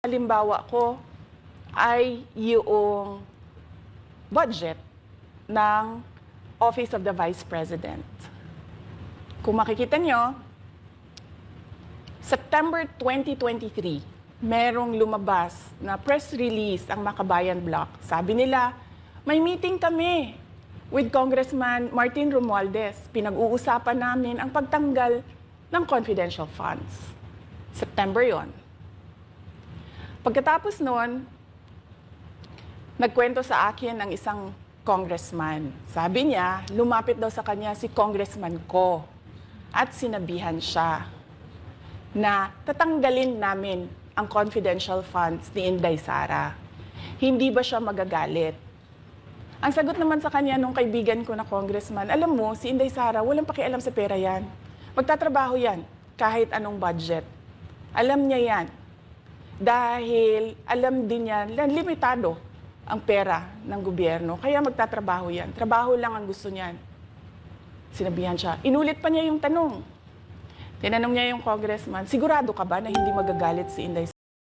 halimbawa ko ay yung budget ng Office of the Vice President. Kung makikita nyo, September 2023, merong lumabas na press release ang Makabayan Bloc. Sabi nila, may meeting kami with Congressman Martin Romualdez. Pinag-uusapan namin ang pagtanggal ng confidential funds. September yon. Pagkatapos noon, nagkwento sa akin ang isang congressman. Sabi niya, lumapit daw sa kanya si Congressman Ko at sinabihan siya na tatanggalin namin ang confidential funds ni Inday Sara. Hindi ba siya magagalit? Ang sagot naman sa kanya nung kaibigan ko na congressman, alam mo, si Inday Sara, walang pakialam sa pera yan. Magtatrabaho yan kahit anong budget. Alam niya yan. Dahil alam din niya, limitado ang pera ng gobyerno. Kaya magtatrabaho yan. Trabaho lang ang gusto niyan. Sinabihan siya. Inulit pa niya yung tanong. Tinanong niya yung congressman, sigurado ka ba na hindi magagalit si Inday